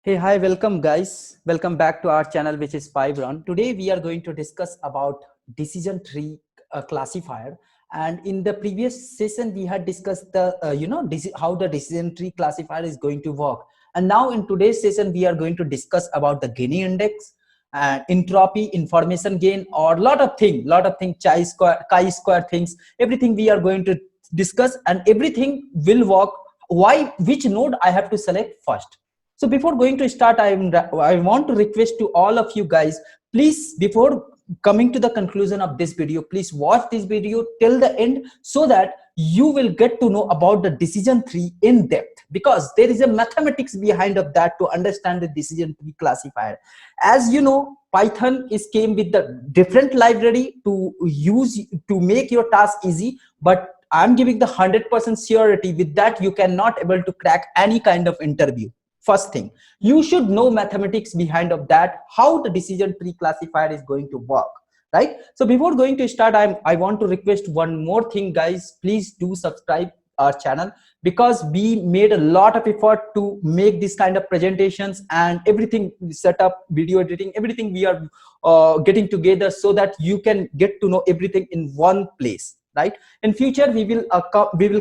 Hey, hi, welcome guys. Welcome back to our channel, which is Five-Run. Today we are going to discuss about decision tree classifier. And in the previous session, we had discussed the how the decision tree classifier is going to work. And now in today's session, we are going to discuss about the Gini index, entropy, information gain, or lot of things, chi-square things. Everything we are going to discuss, and everything will work. Why? Which node I have to select first? So before going to start, I want to request to all of you guys, please, before coming to the conclusion of this video, please watch this video till the end so that you will get to know about the decision tree in depth, because there is a mathematics behind of that to understand the decision tree classifier. As you know, Python is came with the different library to use to make your task easy, but I'm giving the 100% surety with that you cannot able to crack any kind of interview. First thing, you should know mathematics behind of that, how the decision tree classifier is going to work, right? So before going to start, I want to request one more thing, guys. Please do subscribe our channel, because we made a lot of effort to make this kind of presentations and everything, set up video editing, everything we are getting together so that you can get to know everything in one place, right? In future we will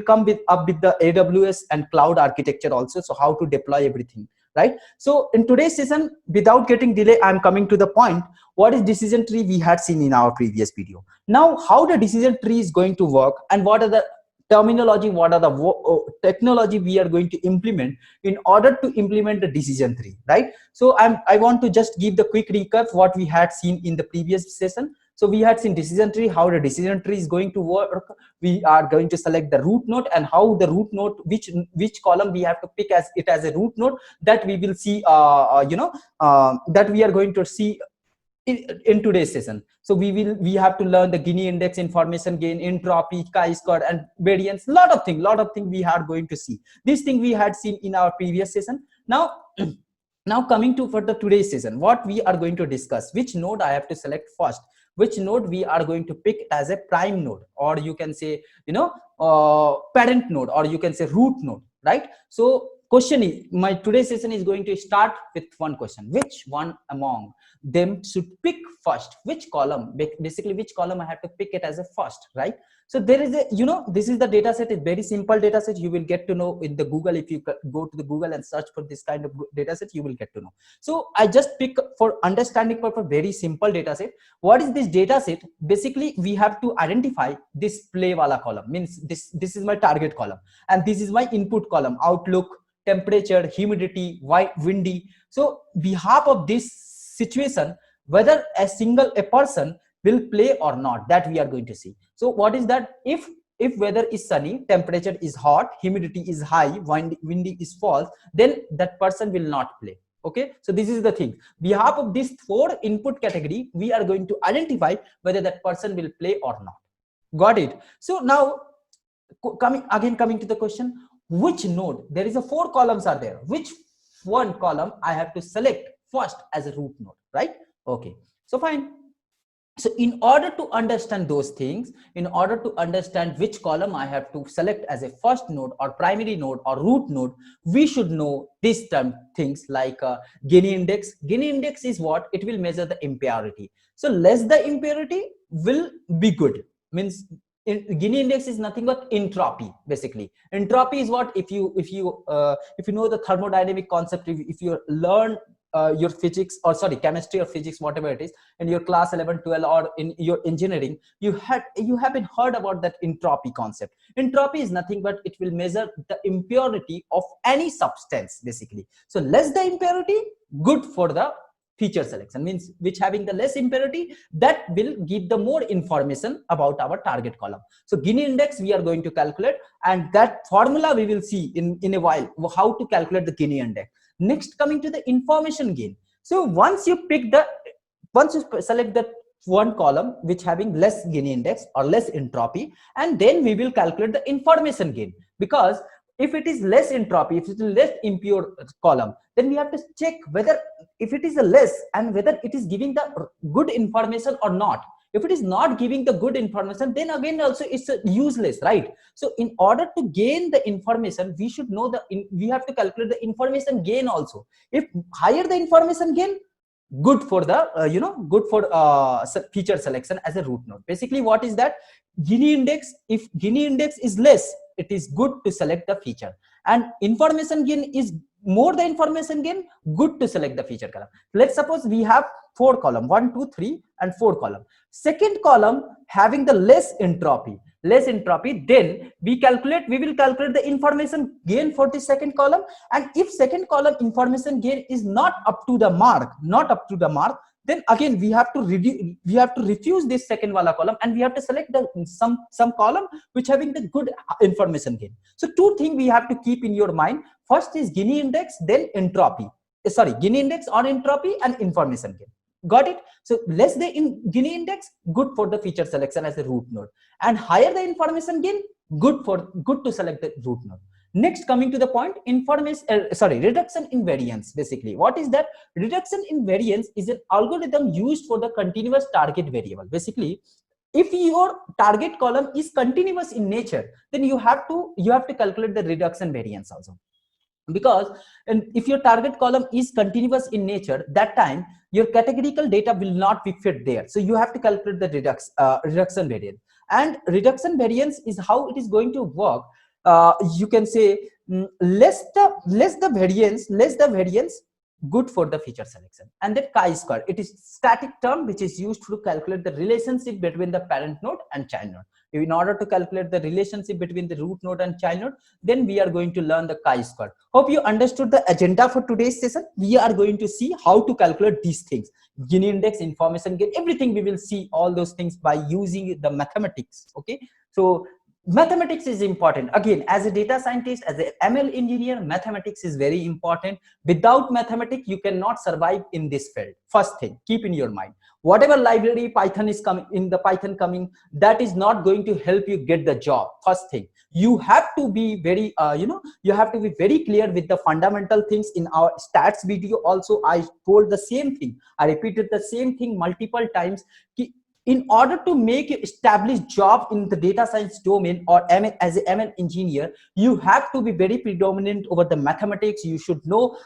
come with the AWS and cloud architecture also, so how to deploy everything, right? So in today's session, without getting delay, I'm coming to the point. What is decision tree? We had seen in our previous video. Now how the decision tree is going to work, and what are the terminology, what are the technology we are going to implement in order to implement the decision tree, right? So I want to just give the quick recap what we had seen in the previous session. So we had seen decision tree, how the decision tree is going to work. We are going to select the root node, and how the root node, which column we have to pick as it as a root node, that we will see that we are going to see in today's session. So we have to learn the Gini index, information gain, entropy, chi-square, and variance. Lot of things we are going to see. This thing we had seen in our previous session. Now now coming to for the today's session, what we are going to discuss, which node I have to select first, which node we are going to pick as a prime node, or you can say parent node, or you can say root node, right? So question is, my today's session is going to start with one question: which one among them should pick first? Which column, basically which column I have to pick it as a first, right? So there is a, this is the data set. It's very simple data set. You will get to know in the Google. If you go to the Google and search for this kind of data set, you will get to know. So I just pick for understanding purpose very simple data set. What is this data set? Basically we have to identify this play wala column, means this is my target column, and this is my input column: outlook, temperature, humidity, windy. So behalf of this situation, whether a person will play or not, that we are going to see. So what is that? If weather is sunny, temperature is hot, humidity is high, windy is false, then that person will not play. Okay, so this is the thing. Behalf of these four input category, we are going to identify whether that person will play or not. Got it? So now coming to the question, which node? There is a four columns are there. Which one column I have to select first as a root node, right? Okay, so fine. So in order to understand those things, in order to understand which column I have to select as a first node or primary node or root node, we should know these things like Gini index. Gini index is what? It will measure the impurity. So less the impurity will be good. Means Gini index is nothing but entropy. Basically entropy is what? If you know the thermodynamic concept, if you learn your physics, or sorry, chemistry or physics, whatever it is, in your class 11, 12, or in your engineering, you haven't heard about that entropy concept. Entropy is nothing but it will measure the impurity of any substance, basically. So less the impurity, good for the feature selection, means which having the less impurity, that will give the more information about our target column. So Gini index we are going to calculate, and that formula we will see in a while, how to calculate the Gini index. Next, coming to the information gain. So once you select that one column which having less Gini index or less entropy, and then we will calculate the information gain, because if it is less entropy, if it is less impure column, then we have to check whether if it is a less, and whether it is giving the good information or not. If it is not giving the good information, then again also it's useless, right? So in order to gain the information, we should know we have to calculate the information gain also. If higher the information gain, good for the good for feature selection as a root node. Basically what is that? Gini index, if Gini index is less, it is good to select the feature, and information gain is more the information gain, good to select the feature column. Let's suppose we have 4 column, 1 2 3 and 4 column. Second column having the less entropy, then we will calculate the information gain for the second column. And if second column information gain is not up to the mark, then again we have to refuse this second wala column, and we have to select the some column which having the good information gain. So 2 things we have to keep in your mind. First is Gini index, then entropy. Gini index or entropy and information gain. Got it? So less the Gini index, good for the feature selection as a root node, and higher the information gain, good to select the root node. Next, coming to the point, reduction in variance. Basically what is that? Reduction in variance is an algorithm used for the continuous target variable. Basically, if your target column is continuous in nature, then you have to calculate the reduction variance also. Because if your target column is continuous in nature, that time your categorical data will not be fit there. So you have to calculate the reduction variance. And reduction variance is how it is going to work. You can say less the variance, good for the feature selection. And that chi-square, it is static term which is used to calculate the relationship between the parent node and child node. In order to calculate the relationship between the root node and child node, then we are going to learn the chi-square. Hope you understood the agenda for today's session. We are going to see how to calculate these things: Gini index, information gain, everything. We will see all those things by using the mathematics. Okay, so mathematics is important. Again, as a data scientist, as an ML engineer, mathematics is very important. Without mathematics, you cannot survive in this field. First thing, keep in your mind, whatever library Python is coming, that is not going to help you get the job. First thing, you have to be very you have to be very clear with the fundamental things. In our stats video also, I told the same thing. I repeated the same thing multiple times. In order to make you establish job in the data science domain or as an ML engineer, you have to be very predominant over the mathematics. You should know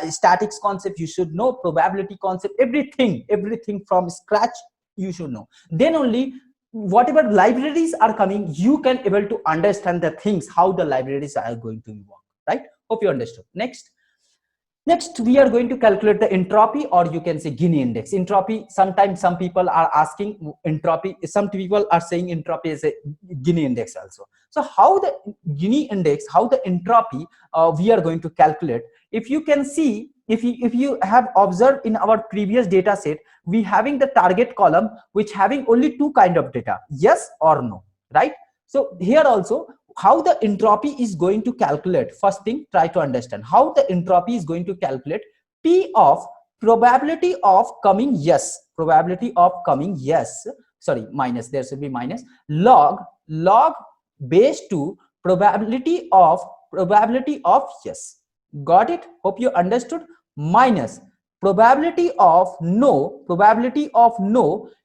statics concept, you should know probability concept, everything from scratch you should know. Then only whatever libraries are coming, you can able to understand the things, how the libraries are going to work, right? Hope you understood. Next, we are going to calculate the entropy, or you can say Gini index. Entropy, sometimes some people are asking entropy, some people are saying entropy is a Gini index also. So how the Gini index, how the entropy we are going to calculate? If you can see, if you have observed in our previous data set, we having the target column which having only 2 kind of data, yes or no, right? So here also, how the entropy is going to calculate. First thing, try to understand how the entropy is going to calculate. P of probability of coming yes, minus, there should be minus, log base 2 probability of yes. Got it? Hope you understood. Minus probability of no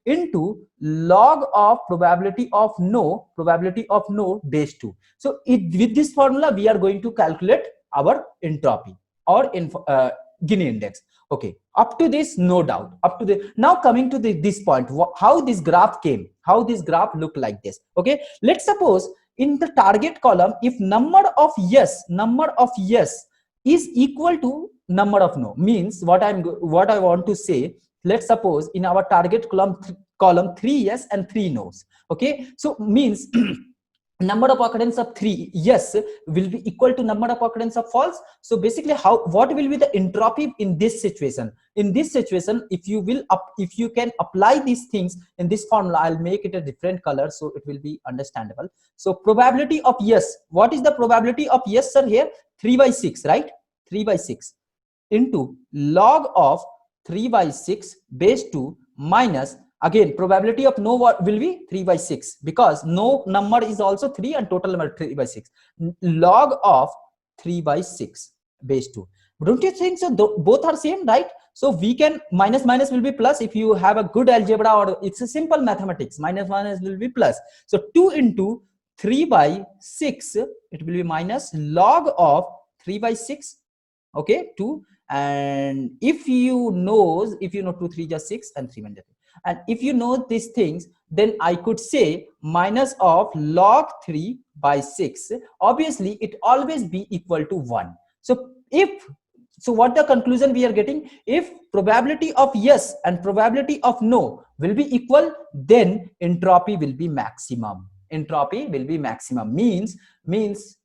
into log of probability of no base 2. So with this formula we are going to calculate our entropy or Gini index. Okay, up to this, no doubt. Now coming to this point, how this graph came, how this graph look like this. Okay, let's suppose in the target column, if number of yes is equal to number of no, means what I want to say, let's suppose in our target column 3 yes and 3 no's. Okay, so means number of occurrence of 3 yes will be equal to number of occurrence of false. So basically, what will be the entropy in this situation? In this situation, if you can apply these things in this formula, I'll make it a different color so it will be understandable. So probability of yes, what is the probability of yes, sir? Here 3/6, right? 3/6 into log of 3/6 base 2 minus, again probability of no will be 3/6, because no number is also 3 and total number 3/6, log of 3/6 base 2. Don't you think so? Both are same, right? So we can minus minus will be plus. If you have a good algebra or it's a simple mathematics, minus minus will be plus. So 2 into 3 by 6, it will be minus log of 3 by 6. Okay, 2. And if you know 2 3 just 6 and 3 1 3, and if you know these things, then I could say minus of log 3 by 6. Obviously it always be equal to 1. So what the conclusion we are getting? If probability of yes and probability of no will be equal, then entropy will be maximum. Entropy will be maximum means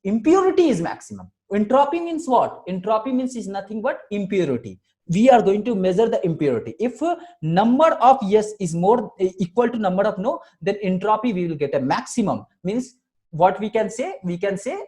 impurity is maximum. Entropy means what? Entropy means is nothing but impurity. We are going to measure the impurity. If number of yes is more equal to number of no, then entropy we will get a maximum. Means what we can say? We can say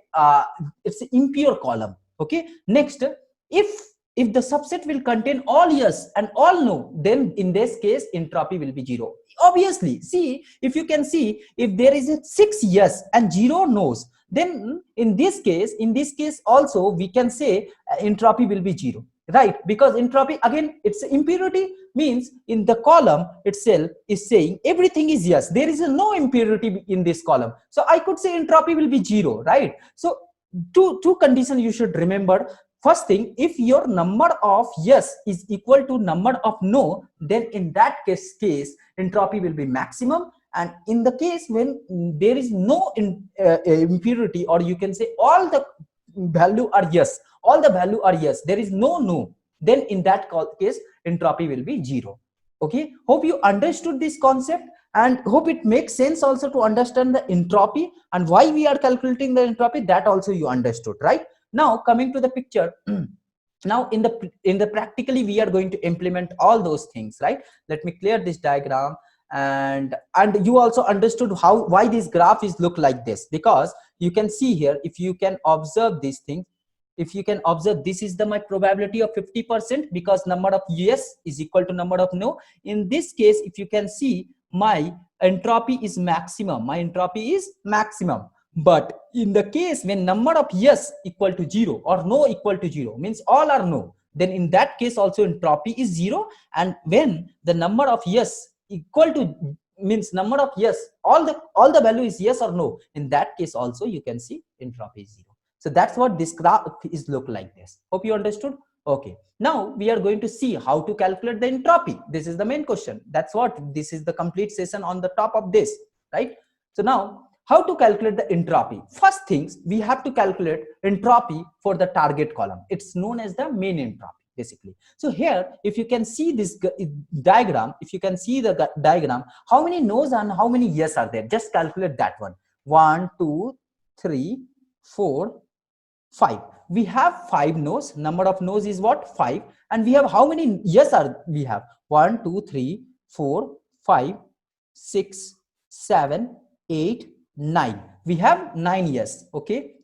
it's an impure column. Okay. Next, if the subset will contain all yes and all no, then in this case entropy will be 0. Obviously, see, if you can see, if there is a 6 yes and 0 no's, then in this case also we can say entropy will be 0, right? Because entropy, again, it's impurity, means in the column itself is saying everything is yes, there is no impurity in this column, so I could say entropy will be 0, right? So two conditions you should remember. First thing, if your number of yes is equal to number of no, then in that case entropy will be maximum. And in the case when there is no impurity, or you can say all the value are yes, there is no, then in that case entropy will be 0. Okay, hope you understood this concept, and hope it makes sense also to understand the entropy and why we are calculating the entropy. That also you understood, right? Now coming to the picture. Now in the practically we are going to implement all those things, right? Let me clear this diagram, and you also understood why this graph is look like this, because you can see here, if you can observe these things, if you can observe, this is my probability of 50%, because number of yes is equal to number of no. In this case, if you can see, my entropy is maximum, but in the case when number of yes equal to 0 or no equal to 0, means all are no, then in that case also entropy is 0. And when the number of yes equal to, means number of yes, all the value is yes or no, in that case also you can see entropy is 0. So that's what this graph is look like this. Hope you understood. Okay, now we are going to see how to calculate the entropy. This is the main question. That's what this is the complete session on the top of this, right? So now how to calculate the entropy? First things, we have to calculate entropy for the target column. It's known as the main entropy basically. So here, if you can see this diagram, how many no's and how many yes are there? Just calculate that one. 1 2 3 4 5. We have 5 no's. Number of no's is what? 5. And we have how many yes are we have? 1 2 3 4 5 6 7 8 9. We have 9 yes.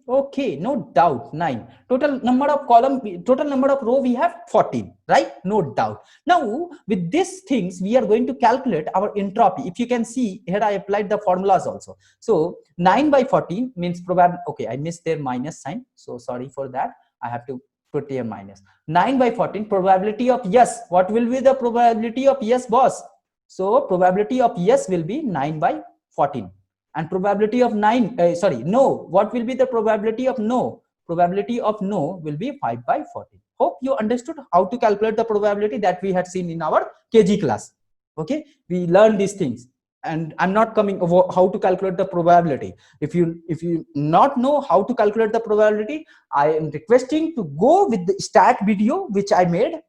Okay, no doubt, 9. Total number of column, total number of row we have 14, right? No doubt. Now with these things we are going to calculate our entropy. If you can see here, I applied the formulas also. So 9 by 14 means probably, okay, I missed their minus sign, so sorry for that. I have to put here minus. 9 by 14 probability of yes. What will be the probability of yes, boss? So probability of yes will be 9 by 14. And probability of no, what will be the probability of no? Probability of no will be 5 by 14. Hope you understood how to calculate the probability that we had seen in our KG class. Okay, we learned these things, and I'm not coming over how to calculate the probability. If you not know how to calculate the probability, I am requesting to go with the stat video which I made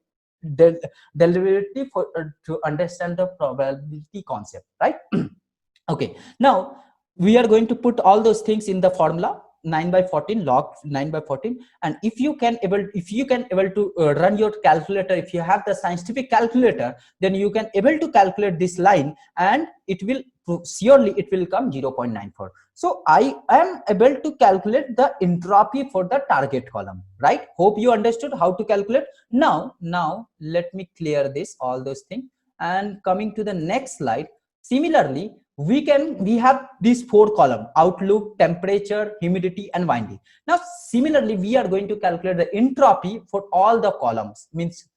deliberately to understand the probability concept, right? Okay, now we are going to put all those things in the formula. 9 by 14, log 9 by 14. And if you can able to run your calculator, if you have the scientific calculator, then you can able to calculate this line, and it will surely it will come 0.94. So I am able to calculate the entropy for the target column, right? Hope you understood how to calculate. Now let me clear this all those things, and coming to the next slide. Similarly, we have these 4 column: outlook, temperature, humidity, and windy. Now similarly, we are going to calculate the entropy for all the columns. Means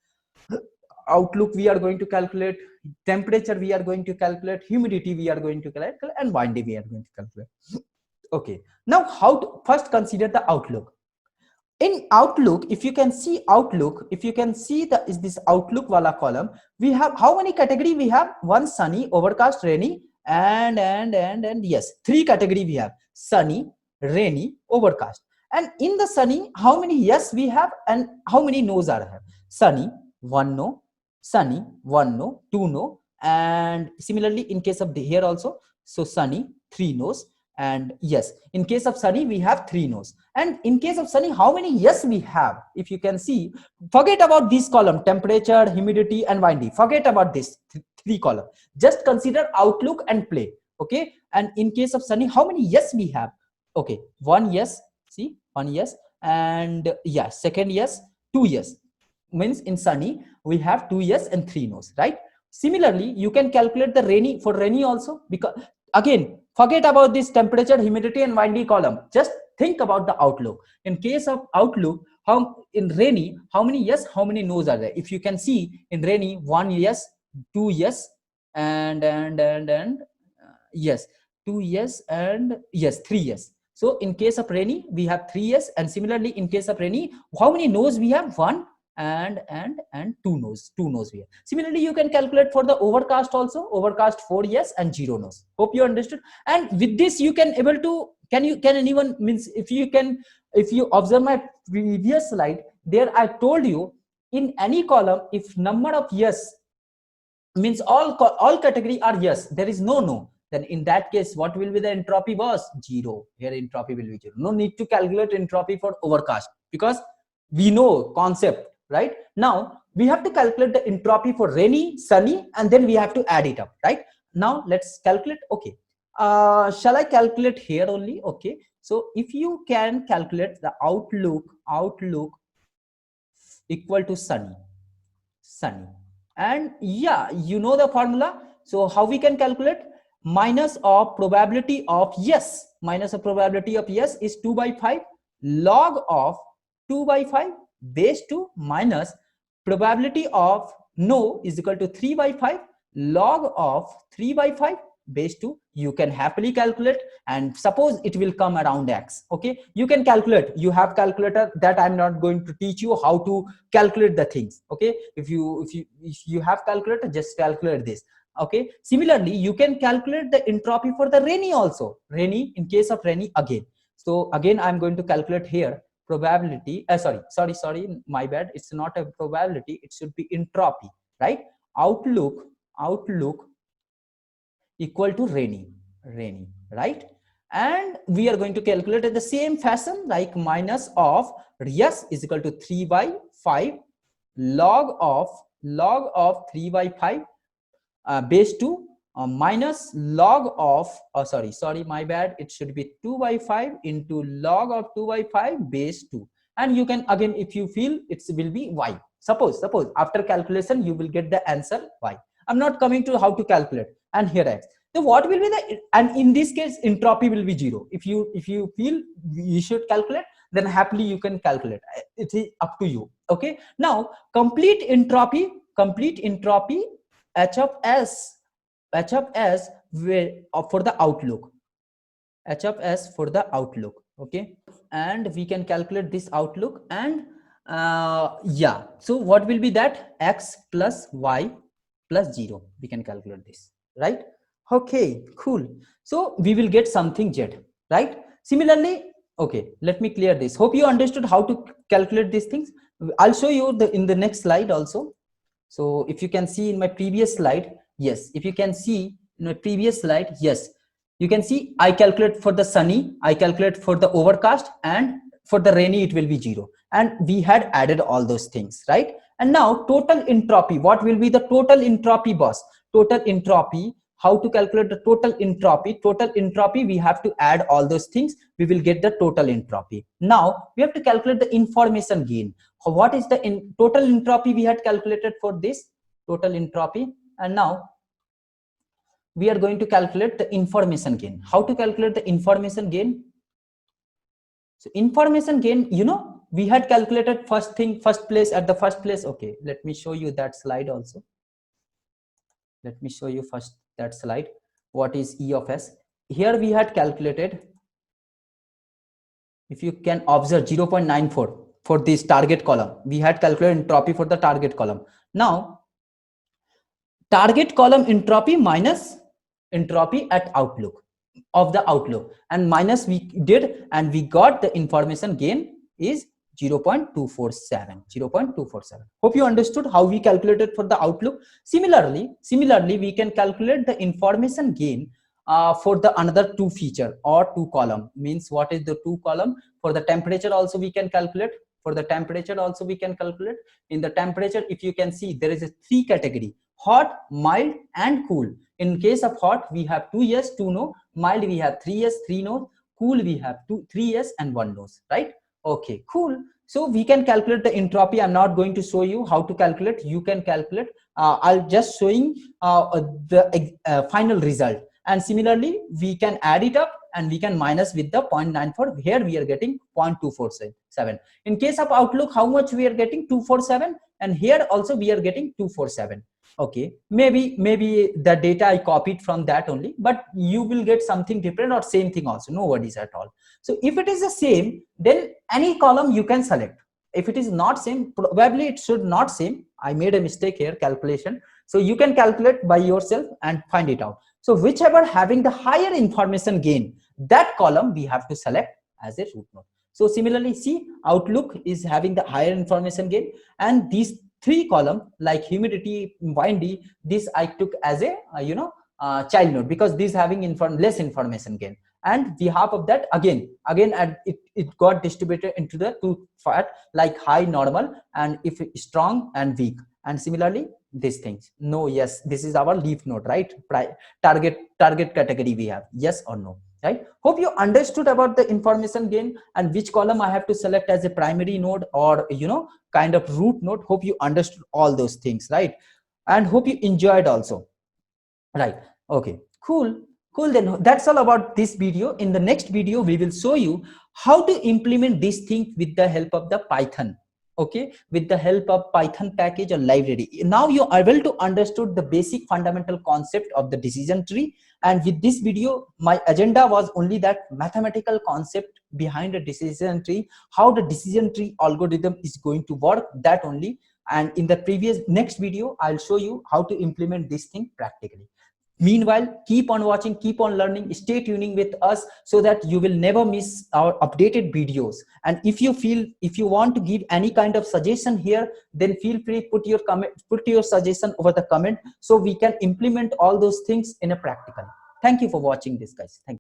outlook we are going to calculate, temperature we are going to calculate, humidity we are going to calculate, and windy we are going to calculate. Okay, now how to first consider the outlook. In outlook, if you can see outlook, if you can see the is this outlook wala column, we have how many category we have? One, sunny, overcast, rainy, and yes, 3 category we have: sunny, rainy, overcast. And in the sunny, how many yes we have and how many no's are there? Sunny, 1 no; sunny, 1 no; 2 no. And similarly in case of the here also, so sunny, 3 no's. And yes, in case of sunny we have 3 no's. And in case of sunny, how many yes we have? If you can see, forget about this column: temperature, humidity, and windy. Forget about this 3 column. Just consider outlook and play. Okay, and in case of sunny, how many yes we have? Okay, 1 yes. See, 1 yes. And yeah, second yes, 2 yes. Means in sunny we have 2 yes and 3 no's, right? Similarly, you can calculate the rainy for rainy also, because again, forget about this temperature, humidity, and windy column. Just think about the outlook. In case of outlook, how in rainy, how many yes, how many no's are there? If you can see in rainy, 1 yes, 2 yes, and yes, 2 yes, and yes, 3 yes. So in case of rainy we have 3 yes. And similarly in case of rainy, how many no's we have? 1 and 2 no's we have. Similarly you can calculate for the overcast also. Overcast, 4 yes and 0 no's. Hope you understood. And with this you can able to, can anyone, means if you observe my previous slide, there I told you in any column, if number of yes, means all category are yes, there is no, then in that case what will be the entropy? Was 0. Here entropy will be 0. No need to calculate entropy for overcast, because we know concept, right? Now we have to calculate the entropy for rainy, sunny, and then we have to add it up, right? Now let's calculate. Okay, shall I calculate here only? Okay, so if you can calculate the outlook equal to sunny, and yeah, you know the formula. So how we can calculate? Minus of probability of yes, minus of probability of yes is 2 by 5 log of 2 by 5 base 2 minus probability of no is equal to 3 by 5 log of 3 by 5 base 2. You can happily calculate, and suppose it will come around x. Okay, you can calculate. You have calculator, that I'm not going to teach you how to calculate the things. Okay, if you have calculator, just calculate this. Okay, similarly you can calculate the entropy for the rainy also. Rainy, in case of rainy again, so again I'm going to calculate here probability. Sorry, my bad, it's not a probability, it should be entropy, right? Outlook equal to rainy, right? And we are going to calculate in the same fashion, like minus of yes is equal to 3 by 5 log of 3 by 5 base 2 minus log of sorry, my bad, it should be 2 by 5 into log of 2 by 5 base 2. And you can again, if you feel, it will be y. Suppose after calculation you will get the answer y. I'm not coming to how to calculate. And here x, so what will be the, and in this case entropy will be 0. If you feel you should calculate, then happily you can calculate. It is up to you. Okay, now complete entropy h of s for the outlook, h of s for the outlook. Okay, and we can calculate this outlook. And yeah, so what will be that? X plus y plus 0. We can calculate this, right? Okay, cool. So we will get something z, right? Similarly, okay, let me clear this. Hope you understood how to calculate these things. I'll show you in the next slide also. So if you can see in my previous slide, yes, if you can see in my previous slide, yes, you can see I calculate for the sunny, I calculate for the overcast, and for the rainy it will be 0. And we had added all those things, right? And now total entropy, what will be the total entropy, boss? Total entropy, how to calculate the total entropy? Total entropy, we have to add all those things, we will get the total entropy. Now we have to calculate the information gain. What is the total entropy we had calculated for this total entropy? And now we are going to calculate the information gain. How to calculate the information gain? So information gain, you know, we had calculated first place at the first place. Okay, let me show you that slide also. Let me show you first that slide. What is E of S? Here we had calculated, if you can observe, 0.94 for this target column. We had calculated entropy for the target column. Now, target column entropy minus entropy at outlook of the outlook, and minus we did, and we got the information gain is 0.247. Hope you understood how we calculated for the outlook. Similarly, we can calculate the information gain for the another two feature or two column. Means what is the two column? For the temperature also we can calculate. For the temperature also we can calculate. In the temperature, if you can see, there is a three category: hot, mild, and cool. In case of hot, we have 2 yes, 2 no. Mild, we have 3 yes, 3 no. Cool, we have 3 yes and 1 no, right? Okay, cool. So we can calculate the entropy. I'm not going to show you how to calculate. You can calculate. I'll just showing the final result. And similarly, we can add it up and we can minus with the 0.94. Here we are getting 0.247. In case of outlook, how much we are getting? 247. And here also we are getting 247. Okay, maybe the data I copied from that only, but you will get something different or same thing also. No worries at all. So if it is the same, then any column you can select. If it is not same, probably it should not same. I made a mistake here, calculation. So you can calculate by yourself and find it out. So whichever having the higher information gain, that column we have to select as a root node. So similarly, see, outlook is having the higher information gain, and these three column like humidity, windy, this I took as a child node, because this having less information gain. And behalf of that, again it got distributed into the two part, like high, normal, and if strong and weak. And similarly these things, no, yes, this is our leaf node, right? Target category we have, yes or no, right? Hope you understood about the information gain and which column I have to select as a primary node or kind of root node. Hope you understood all those things, right? And hope you enjoyed also, right? Okay, cool. Then that's all about this video. In the next video we will show you how to implement this thing with the help of the Python. Okay, with the help of Python package or library. Now you are able to understood the basic fundamental concept of the decision tree. And with this video, my agenda was only that mathematical concept behind a decision tree, how the decision tree algorithm is going to work, that only. And in the next video, I'll show you how to implement this thing practically. Meanwhile, keep on watching, keep on learning, stay tuning with us so that you will never miss our updated videos. And if you want to give any kind of suggestion here, then feel free, put your suggestion over the comment so we can implement all those things in a practical. Thank you for watching this, guys. Thank you.